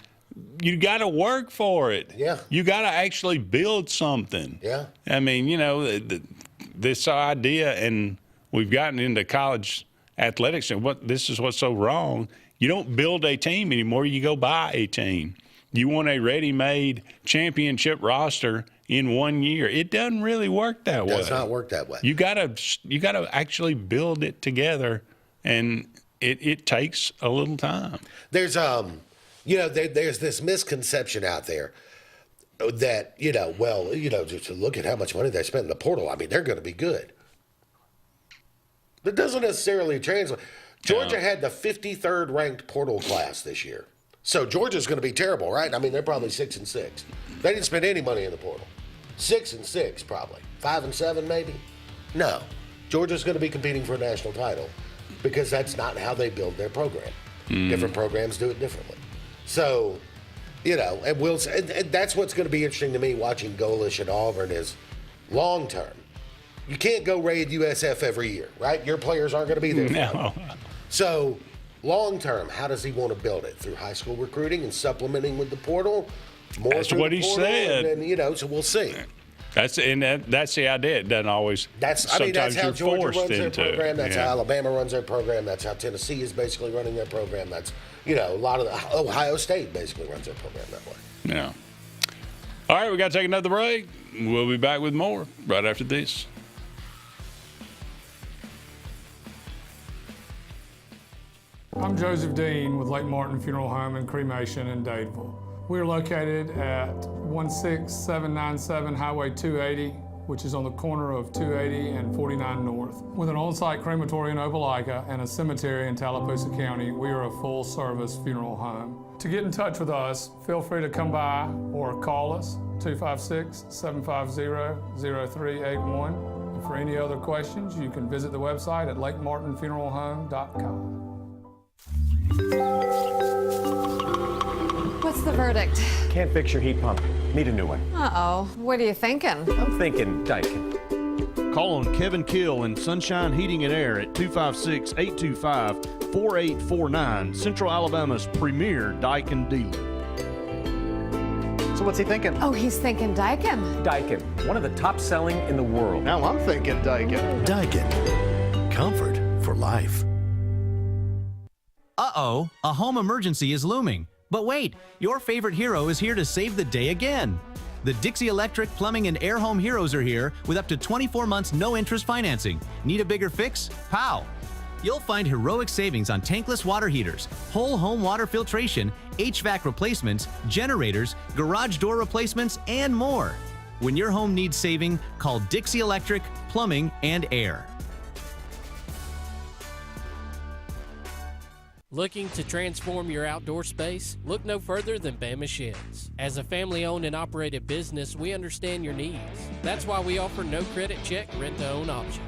B: You got to work for it.
C: Yeah.
B: You got to actually build something.
C: Yeah.
B: I mean, this idea, and we've gotten into college athletics, and this is what's so wrong. You don't build a team anymore. You go buy a team. You want a ready-made championship roster in 1 year. It doesn't really work that way.
C: It does not work that way.
B: You gotta actually build it together, and it takes a little time.
C: There's there's this misconception out there that just look at how much money they spent in the portal. I mean, they're going to be good. That doesn't necessarily translate. Georgia had the 53rd ranked portal class this year. So Georgia's going to be terrible, right? I mean, they're probably 6-6. They didn't spend any money in the portal. 6-6 probably. 5-7 maybe? No. Georgia's going to be competing for a national title because that's not how they build their program. Different programs do it differently. So, and that's what's going to be interesting to me watching Golish at Auburn is long term. You can't go raid USF every year, right? Your players aren't going to be there.
B: No.
C: So, long term, how does he want to build it? Through high school recruiting and supplementing with the portal?
B: That's what he said.
C: And then, so we'll see.
B: That's the idea. It doesn't always.
C: That's how Georgia runs their program. That's how Alabama runs their program. That's how Tennessee is basically running their program. That's a lot of Ohio State basically runs their program that way.
B: Yeah. All right, we got to take another break. We'll be back with more right after this.
Q: I'm Joseph Dean with Lake Martin Funeral Home and Cremation in Dadeville. We are located at 16797 Highway 280, which is on the corner of 280 and 49 North. With an on-site crematory in Opelika and a cemetery in Tallapoosa County, we are a full-service funeral home. To get in touch with us, feel free to come by or call us, 256-750-0381. And for any other questions, you can visit the website at lakemartinfuneralhome.com.
R: What's the verdict?
S: Can't fix your heat pump. Need a new one.
R: Uh-oh. What are you thinking?
S: I'm thinking Daikin.
T: Call on Kevin Kill and Sunshine Heating and Air at 256-825-4849, Central Alabama's premier Daikin dealer.
S: So what's he thinking?
R: Oh, he's thinking Daikin.
S: Daikin, one of the top selling in the world.
T: Now I'm thinking Daikin.
U: Daikin. Comfort for life.
V: Uh-oh, a home emergency is looming. But wait, your favorite hero is here to save the day again. The Dixie Electric Plumbing and Air Home Heroes are here with up to 24 months no-interest financing. Need a bigger fix? Pow! You'll find heroic savings on tankless water heaters, whole home water filtration, HVAC replacements, generators, garage door replacements, and more. When your home needs saving, call Dixie Electric Plumbing and Air.
W: Looking to transform your outdoor space? Look no further than Bama Sheds. As a family-owned and operated business, we understand your needs. That's why we offer no credit check, rent-to-own options.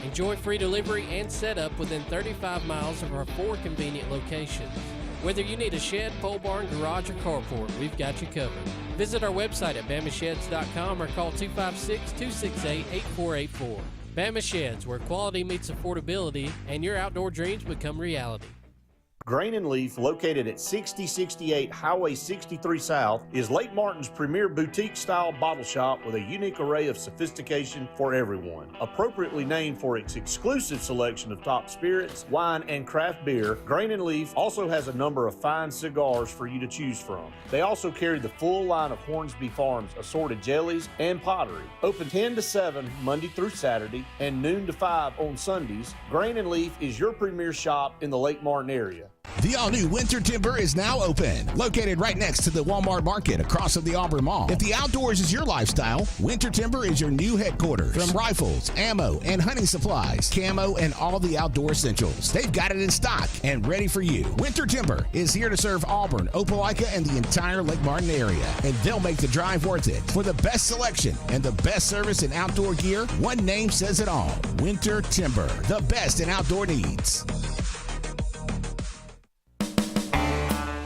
W: Enjoy free delivery and setup within 35 miles of our 4 convenient locations. Whether you need a shed, pole barn, garage, or carport, we've got you covered. Visit our website at bamasheds.com or call 256-268-8484. Bama Sheds, where quality meets affordability and your outdoor dreams become reality.
H: Grain and Leaf, located at 6068 Highway 63 South, is Lake Martin's premier boutique-style bottle shop with a unique array of sophistication for everyone. Appropriately named for its exclusive selection of top spirits, wine, and craft beer, Grain and Leaf also has a number of fine cigars for you to choose from. They also carry the full line of Hornsby Farms assorted jellies and pottery. Open 10 to 7 Monday through Saturday and noon to 5 on Sundays, Grain and Leaf is your premier shop in the Lake Martin area.
A: The all-new Winter Timber is now open. Located right next to the Walmart Market across from the Auburn Mall. If the outdoors is your lifestyle, Winter Timber is your new headquarters. From rifles, ammo, and hunting supplies, camo, and all the outdoor essentials. They've got it in stock and ready for you. Winter Timber is here to serve Auburn, Opelika, and the entire Lake Martin area. And they'll make the drive worth it. For the best selection and the best service in outdoor gear, one name says it all. Winter Timber, the best in outdoor needs.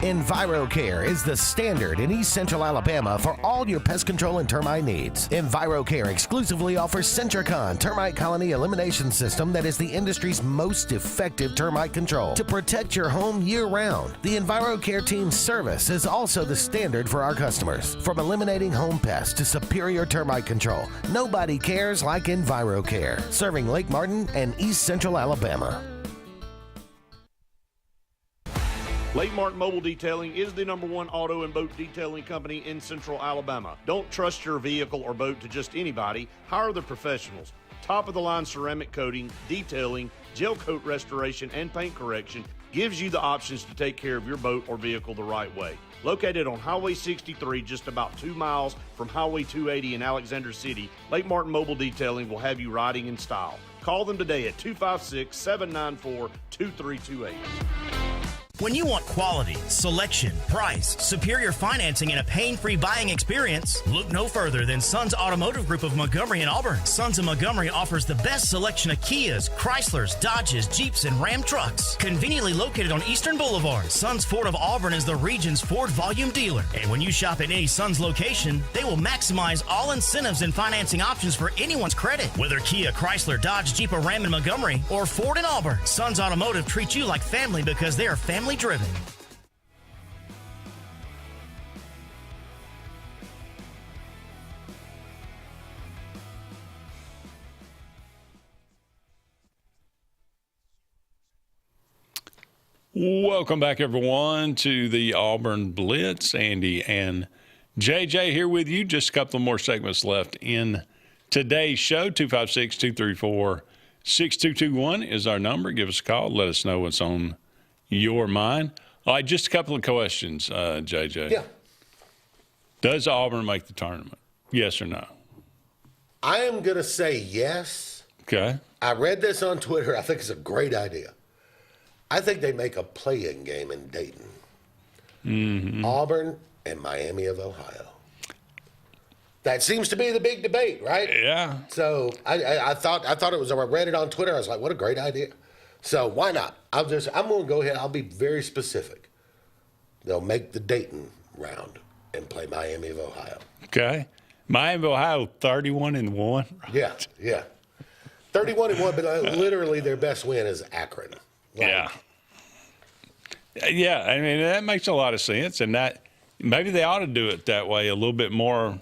F: EnviroCare is the standard in East Central Alabama for all your pest control and termite needs. EnviroCare exclusively offers Centricon termite colony elimination system that is the industry's most effective termite control to protect your home year-round. The EnviroCare team's service is also the standard for our customers. From eliminating home pests to superior termite control, nobody cares like EnviroCare. Serving Lake Martin and East Central Alabama.
H: Lake Martin Mobile Detailing is the #1 auto and boat detailing company in Central Alabama. Don't trust your vehicle or boat to just anybody. Hire the professionals. Top-of-the-line ceramic coating, detailing, gel coat restoration, and paint correction gives you the options to take care of your boat or vehicle the right way. Located on Highway 63, just about 2 miles from Highway 280 in Alexander City, Lake Martin Mobile Detailing will have you riding in style. Call them today at 256-794-2328.
D: When you want quality, selection, price, superior financing, and a pain-free buying experience, look no further than Sons Automotive Group of Montgomery and Auburn. Sons of Montgomery offers the best selection of Kias, Chryslers, Dodges, Jeeps, and Ram trucks. Conveniently located on Eastern Boulevard, Sons Ford of Auburn is the region's Ford volume dealer. And when you shop at any Sons location, they will maximize all incentives and financing options for anyone's credit. Whether Kia, Chrysler, Dodge, Jeep, or Ram in Montgomery, or Ford in Auburn, Sons Automotive treats you like family because they are family driven.
B: Welcome back, everyone, to the Auburn Blitz. Andy and JJ here with you. Just a couple more segments left in today's show. 256-234-6221 is our number. Give us a call. Let us know what's on your mind. All right, just a couple of questions, JJ.
C: Yeah.
B: Does Auburn make the tournament? Yes or no?
C: I am going to say yes.
B: Okay.
C: I read this on Twitter. I think it's a great idea. I think they make a play-in game in Dayton.
B: Mm-hmm.
C: Auburn and Miami of Ohio. That seems to be the big debate, right?
B: Yeah.
C: So I thought it was. I read it on Twitter. I was like, what a great idea. So why not? I'm going to go ahead. I'll be very specific. They'll make the Dayton round and play Miami of Ohio.
B: Okay. Miami of Ohio, 31-1.
C: Yeah. 31-1, but literally their best win is Akron.
B: Yeah. Yeah, I mean, that makes a lot of sense, and that maybe they ought to do it that way a little bit more,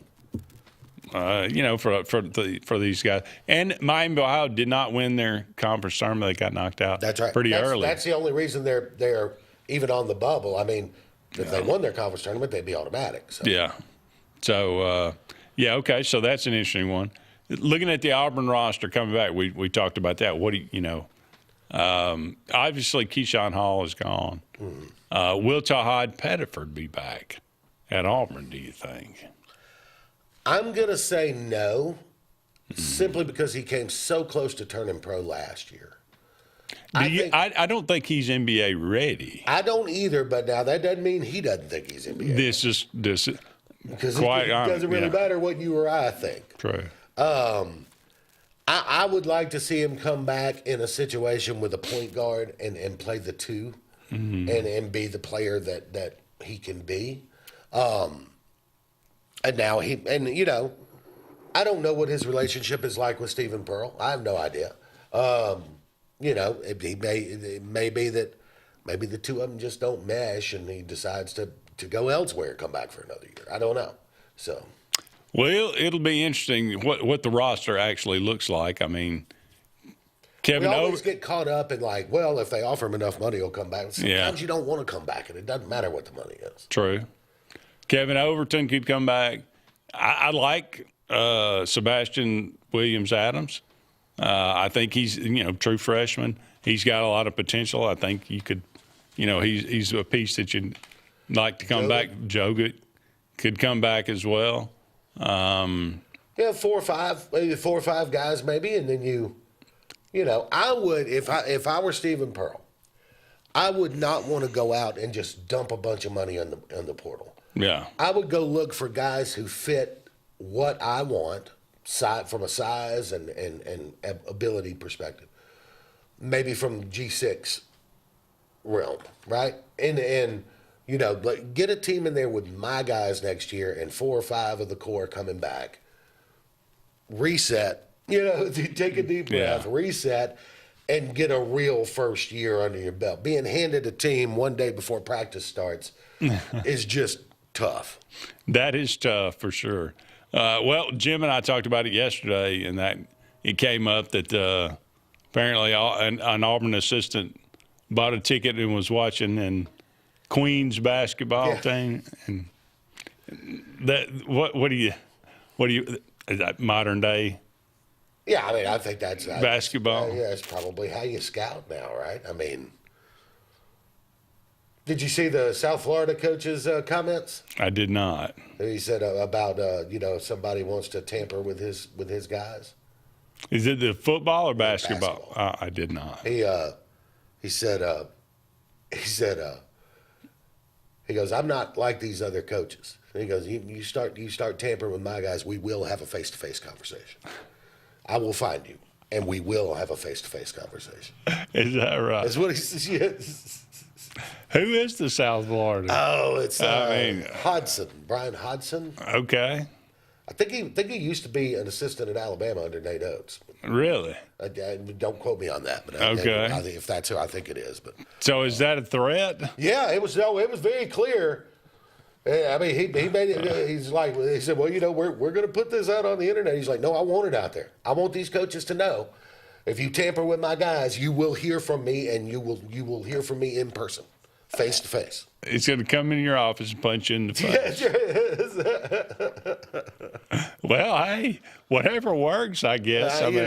B: for these guys. And Miami of Ohio did not win their conference tournament. They got knocked out.
C: That's right.
B: Pretty early.
C: That's the only reason they're even on the bubble. I mean, if they won their conference tournament, they'd be automatic. So.
B: Yeah. So, okay, so that's an interesting one. Looking at the Auburn roster coming back, we talked about that. What do you know? Obviously, Keyshawn Hall is gone. Will Tahad Pettiford be back at Auburn, do you think?
C: I'm going to say no, simply because he came so close to turning pro last year.
B: I don't think he's NBA ready.
C: I don't either, but now that doesn't mean he doesn't think he's NBA ready.
B: This is
C: because
B: quite
C: it doesn't really matter what you or I think.
B: True.
C: I would like to see him come back in a situation with a point guard and play the two and be the player that he can be. And now I don't know what his relationship is like with Stephen Pearl. I have no idea. It may be that maybe the two of them just don't mesh and he decides to go elsewhere, come back for another year. I don't know. So.
B: Well, it'll be interesting what the roster actually looks like. I mean, Kevin
C: we always get caught up in like, well, if they offer him enough money, he'll come back. Sometimes you don't want to come back, and it doesn't matter what the money is.
B: True. Kevin Overton could come back. I like Sebastian Williams-Adams. I think he's true freshman. He's got a lot of potential. I think you could he's a piece that you'd like to come back. Joe could come back as well.
C: 4 or 5, maybe 4 or 5 guys, maybe, and then I would if I were Stephen Pearl, I would not want to go out and just dump a bunch of money on the portal.
B: Yeah,
C: I would go look for guys who fit what I want, from a size and ability perspective. Maybe from G6 realm, right? And get a team in there with my guys next year and 4 or 5 of the core coming back. Reset, take a deep breath, reset, and get a real first year under your belt. Being handed a team one day before practice starts is just tough.
B: That is tough for sure. Well, Jim and I talked about it yesterday, and that it came up that apparently an Auburn assistant bought a ticket and was watching an Queens basketball team. And that what do you is that modern day?
C: Yeah, I mean, I think that's
B: basketball.
C: It's probably how you scout now, right? I mean, did you see the South Florida coach's comments?
B: I did not.
C: He said about somebody wants to tamper with his guys.
B: Is it the football or basketball? I did not.
C: He said he goes, I'm not like these other coaches. And he goes, you start tampering with my guys, we will have a face-to-face conversation. I will find you, and we will have a face-to-face conversation.
B: Is that right?
C: That's what he says. Yes.
B: Who is the South Florida?
C: Oh, it's Hodson, Brian Hodson.
B: Okay.
C: I think he used to be an assistant at Alabama under Nate Oates.
B: Really?
C: Don't quote me on that, but
B: okay.
C: I think if that's who I think it is. But
B: so is that a threat?
C: Yeah, it was very clear. I mean, he made it. He said, well, we're going to put this out on the internet. He's like, no, I want it out there. I want these coaches to know, if you tamper with my guys, you will hear from me, and you will hear from me in person, face to face.
B: He's going to come in your office and punch you in the face. Well, hey, whatever works, I guess.
C: I mean,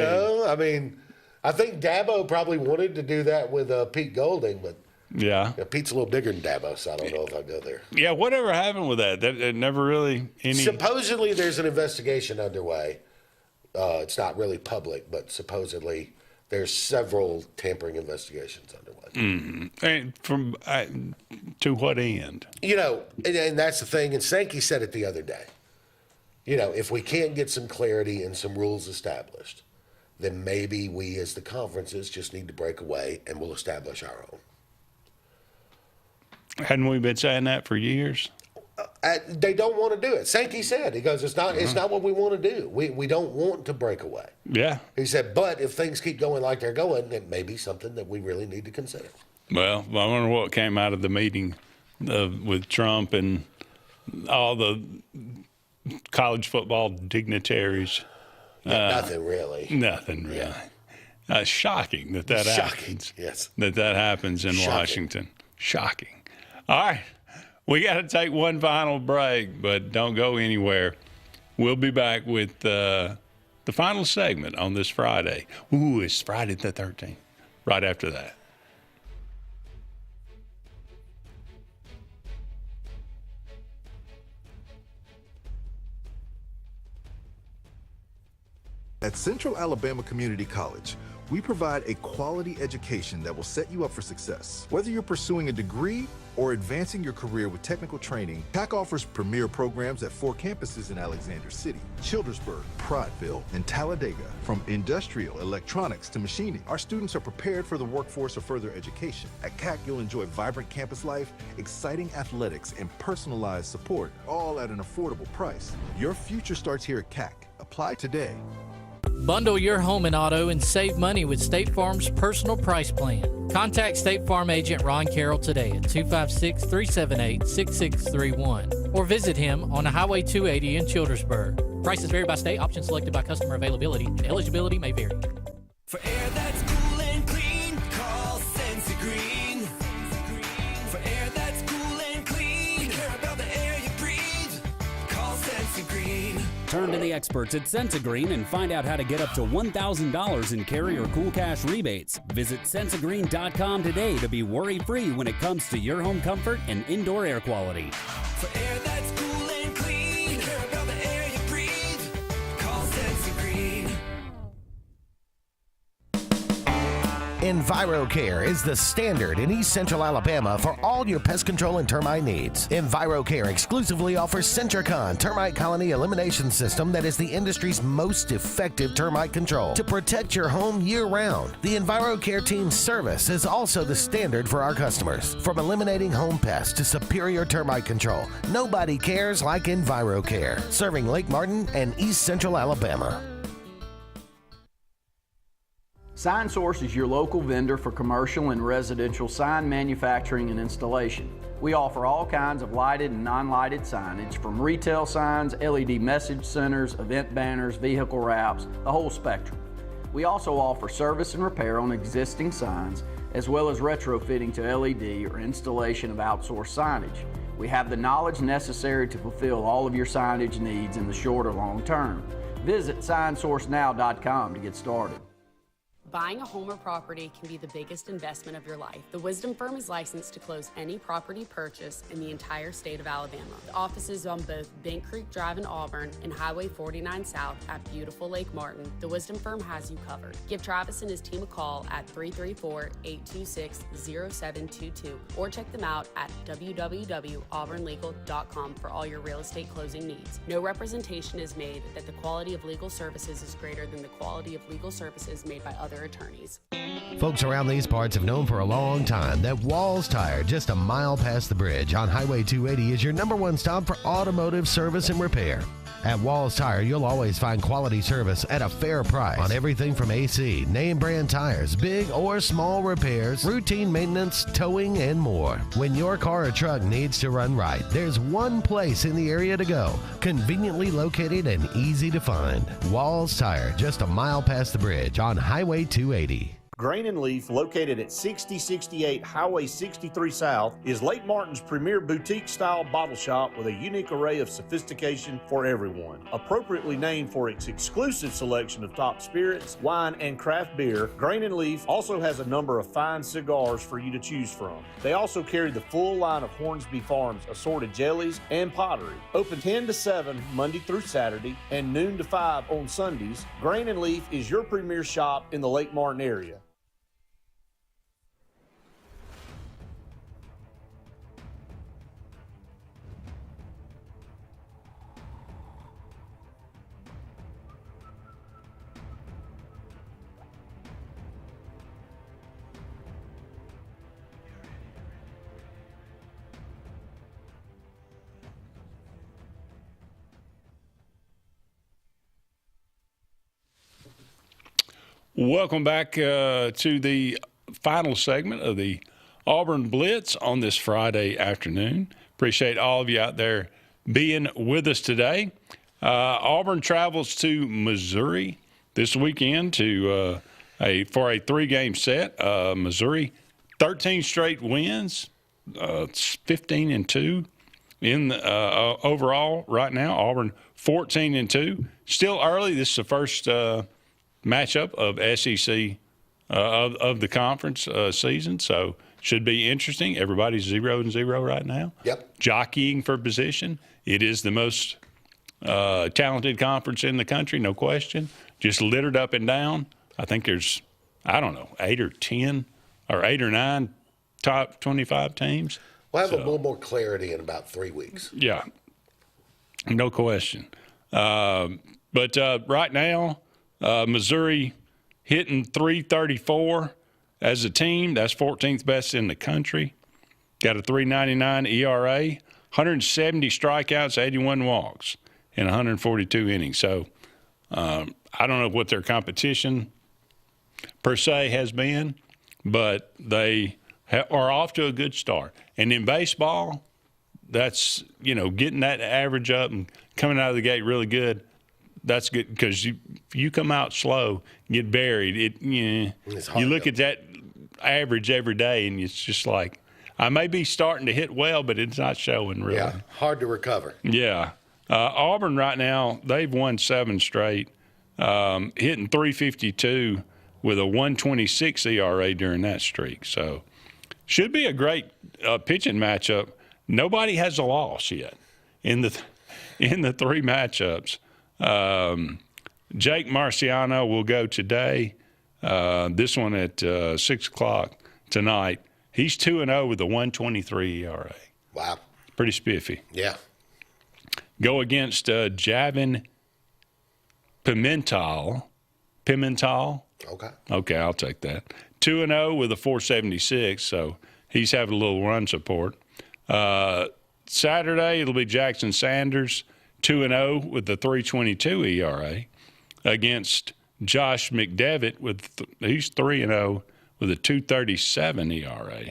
C: I think Dabo probably wanted to do that with Pete Golding, but
B: yeah,
C: Pete's a little bigger than Dabo, so I don't know if I go there.
B: Yeah, whatever happened with that? That never really any.
C: Supposedly, there's an investigation underway. It's not really public, but supposedly there's several tampering investigations underway.
B: Mm-hmm. And to what end?
C: And that's the thing. And Sankey said it the other day. If we can't get some clarity and some rules established, then maybe we as the conferences just need to break away and we'll establish our own.
B: Hadn't we been saying that for years?
C: They don't want to do it. Sankey said, he goes, it's not what we want to do. We don't want to break away.
B: Yeah.
C: He said, but if things keep going like they're going, it may be something that we really need to consider.
B: Well, I wonder what came out of the meeting with Trump and all the college football dignitaries.
C: Nothing really.
B: Nothing really. Yeah. Shocking that happens.
C: Yes.
B: That happens in Washington. Shocking. All right. We got to take one final break, but don't go anywhere. We'll be back with the final segment on this Friday. Ooh, it's Friday the 13th. Right after that.
J: At Central Alabama Community College, we provide a quality education that will set you up for success. Whether you're pursuing a degree or advancing your career with technical training, TAC offers premier programs at 4 campuses in Alexander City, Childersburg, Prattville, and Talladega. From industrial, electronics to machining, our students are prepared for the workforce or further education. At CAC, you'll enjoy vibrant campus life, exciting athletics, and personalized support, all at an affordable price. Your future starts here at CAC. Apply today.
K: Bundle your home and auto and save money with State Farm's personal price plan. Contact State Farm agent Ron Carroll today at 256-378-6631 or visit him on Highway 280 in Childersburg. Prices vary by state, options selected by customer availability, and eligibility may vary.
E: For air that's cool and clean, call Sense Green. For air that's cool and clean, we care about the air you breathe. Call Sense Green.
O: Turn to the experts at Sensagreen and find out how to get up to $1,000 in carrier cool cash rebates. Visit sensagreen.com today to be worry-free when it comes to your home comfort and indoor air quality.
E: For air that's cool and clean, care about the air you breathe. Call Sensagreen.
F: EnviroCare is the standard in East Central Alabama for all your pest control and termite needs. EnviroCare exclusively offers Sentricon termite colony elimination system that is the industry's most effective termite control to protect your home year-round. The EnviroCare team's service is also the standard for our customers. From eliminating home pests to superior termite control, nobody cares like EnviroCare. Serving Lake Martin and East Central Alabama.
L: SignSource is your local vendor for commercial and residential sign manufacturing and installation. We offer all kinds of lighted and non-lighted signage, from retail signs, LED message centers, event banners, vehicle wraps, the whole spectrum. We also offer service and repair on existing signs, as well as retrofitting to LED or installation of outsourced signage. We have the knowledge necessary to fulfill all of your signage needs in the short or long term. Visit signsourcenow.com to get started.
M: Buying a home or property can be the biggest investment of your life. The Wisdom Firm is licensed to close any property purchase in the entire state of Alabama. The office is on both Bank Creek Drive in Auburn and Highway 49 South at beautiful Lake Martin. The Wisdom Firm has you covered. Give Travis and his team a call at 334-826-0722 or check them out at www.auburnlegal.com for all your real estate closing needs. No representation is made that the quality of legal services is greater than the quality of legal services made by other attorneys.
F: Folks around these parts have known for a long time that Walls Tire, just a mile past the bridge on Highway 280, is your #1 stop for automotive service and repair. At Walls Tire, you'll always find quality service at a fair price on everything from AC, name brand tires, big or small repairs, routine maintenance, towing, and more. When your car or truck needs to run right, there's one place in the area to go, conveniently located and easy to find. Walls Tire, just a mile past the bridge on Highway 280.
H: Grain and Leaf, located at 6068 Highway 63 South, is Lake Martin's premier boutique-style bottle shop with a unique array of sophistication for everyone. Appropriately named for its exclusive selection of top spirits, wine, and craft beer, Grain and Leaf also has a number of fine cigars for you to choose from. They also carry the full line of Hornsby Farms assorted jellies and pottery. Open 10 to 7 Monday through Saturday and noon to 5 on Sundays, Grain and Leaf is your premier shop in the Lake Martin area.
B: Welcome back to the final segment of the Auburn Blitz on this Friday afternoon. Appreciate all of you out there being with us today. Auburn travels to Missouri this weekend for a 3-game set. Missouri, 13 straight wins, 15-2 in the, overall right now. Auburn 14-2. Still early. This is the first matchup of SEC of the conference season, so should be interesting. Everybody's 0-0 right now.
C: Yep.
B: Jockeying for position. It is the most talented conference in the country, no question. Just littered up and down. I think there's, 8 or 10 or 8 or 9 top 25 teams.
C: We'll have a little more clarity in about 3 weeks.
B: Yeah, no question. But right now, Missouri hitting .334 as a team. That's 14th best in the country. Got a .399 ERA, 170 strikeouts, 81 walks in 142 innings. So I don't know what their competition per se has been, but they are off to a good start. And in baseball, that's, getting that average up and coming out of the gate really good. That's good because if you come out slow, get buried. You look at that average every day, and it's just like, I may be starting to hit well, but it's not showing really.
C: Yeah, hard to recover.
B: Yeah. Auburn right now, they've won 7 straight, hitting 352 with a 126 ERA during that streak. So should be a great pitching matchup. Nobody has a loss yet in the 3 matchups. Jake Marciano will go today. This one at 6 o'clock tonight. He's 2-0 with a 123 ERA.
C: Wow.
B: Pretty spiffy.
C: Yeah.
B: Go against Javin Pimental. Okay, I'll take that. 2-0 with a 476, so he's having a little run support. Saturday, it'll be Jackson Sanders, 2-0 with the 322 ERA, against Josh McDevitt, he's 3-0 with a 237 ERA.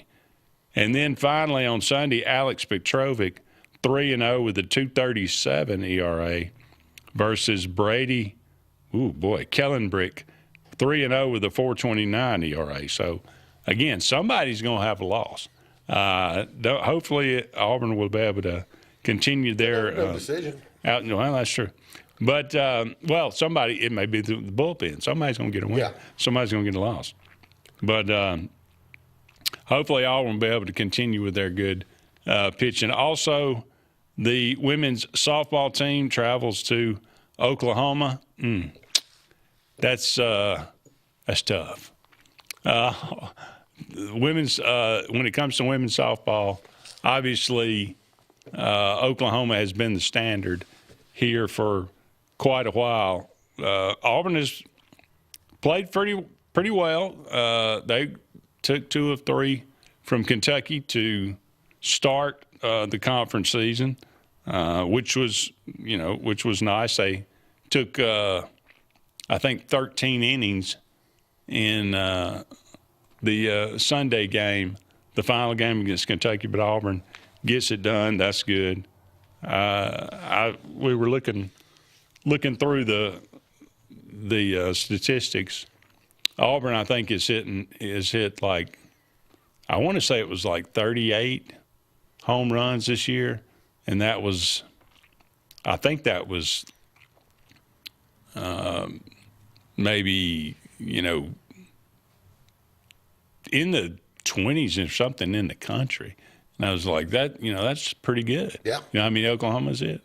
B: And then finally on Sunday, Alex Petrovic, 3-0 with a 237 ERA versus Brady, Kellenbrick, 3-0 with a 429 ERA. So, again, somebody's going to have a loss. Hopefully Auburn will be able to continue their
C: decision.
B: Well, that's true. But, somebody, it may be the bullpen. Somebody's going to get a win.
C: Yeah.
B: Somebody's going to get a loss. But hopefully Auburn will be able to continue with their good pitching. Also, the women's softball team travels to Oklahoma. That's tough. Women's when it comes to women's softball, obviously Oklahoma has been the standard here for quite a while. Auburn has played pretty well. They took 2 of 3 from Kentucky to start the conference season, which was nice. They took I think 13 innings in the Sunday game, the final game against Kentucky, but Auburn gets it done. That's good. We were looking through the statistics. Auburn, I think, is hit like, I want to say it was like 38 home runs this year, and I think that was maybe, in the 20s or something in the country. And I was like, that's pretty good.
C: Yeah.
B: You know how many Oklahoma's hit?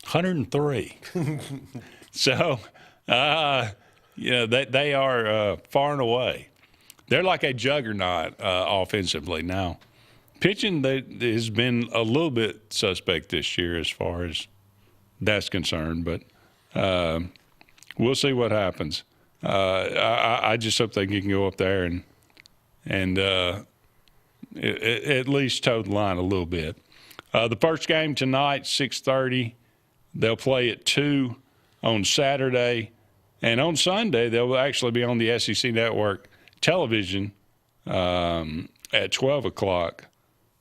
B: 103. So, they are far and away. They're like a juggernaut offensively now. Pitching has been a little bit suspect this year as far as that's concerned, but we'll see what happens. I just hope they can go up there and at least toe the line a little bit. The first game tonight, 6:30. They'll play at 2 on Saturday. And on Sunday, they'll actually be on the SEC Network television at 12 o'clock.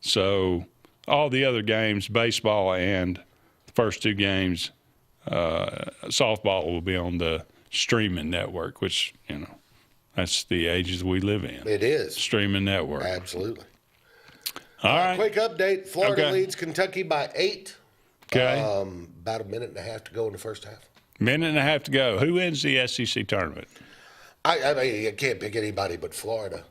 B: So all the other games, baseball and the first 2 games, softball will be on the streaming network, which, that's the ages we live in.
C: It is.
B: Streaming network.
C: Absolutely.
B: All right.
C: Quick update. Florida leads Kentucky by 8.
B: Okay.
C: About a minute and a half to go in the first half.
B: Minute and a half to go. Who wins the SEC tournament?
C: I mean, you can't pick anybody but Florida.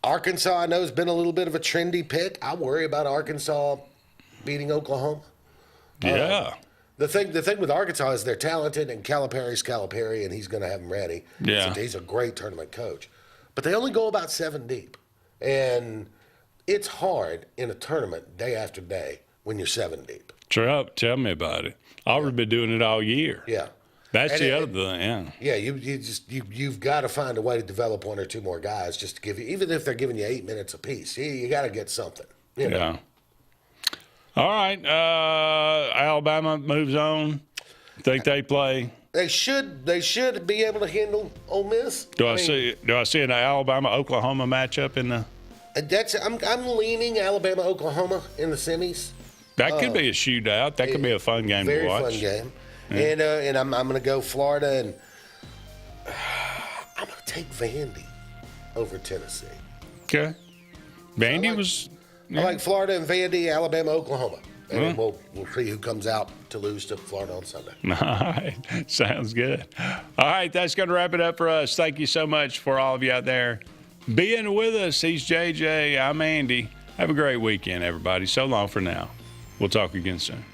C: Arkansas, I know, has been a little bit of a trendy pick. I worry about Arkansas beating Oklahoma.
B: Yeah.
C: The thing with Arkansas is they're talented, and Calipari's Calipari, and he's going to have them ready.
B: Yeah.
C: He's a great tournament coach. But they only go about 7 deep. And it's hard in a tournament day after day when you're 7 deep.
B: Tell me about it. Auburn's been doing it all year.
C: Yeah.
B: That's the other thing, yeah.
C: Yeah, you've got to find a way to develop 1 or 2 more guys just to give you, even if they're giving you 8 minutes apiece. You got to get something.
B: Yeah. All right. Alabama moves on. Think they play?
C: They should be able to handle Ole Miss.
B: Do I see an Alabama-Oklahoma matchup in the?
C: I'm leaning Alabama-Oklahoma in the semis.
B: That could be a shootout. That could be a fun game to watch.
C: Very fun game.
B: Yeah.
C: And I'm going to go Florida, and I'm going to take Vandy over Tennessee.
B: Okay. Vandy was
C: I like Florida and Vandy, Alabama, Oklahoma. And then we'll see who comes out to lose to Florida on Sunday.
B: All right. Sounds good. All right. That's going to wrap it up for us. Thank you so much for all of you out there being with us. He's JJ. I'm Andy. Have a great weekend, everybody. So long for now. We'll talk again soon.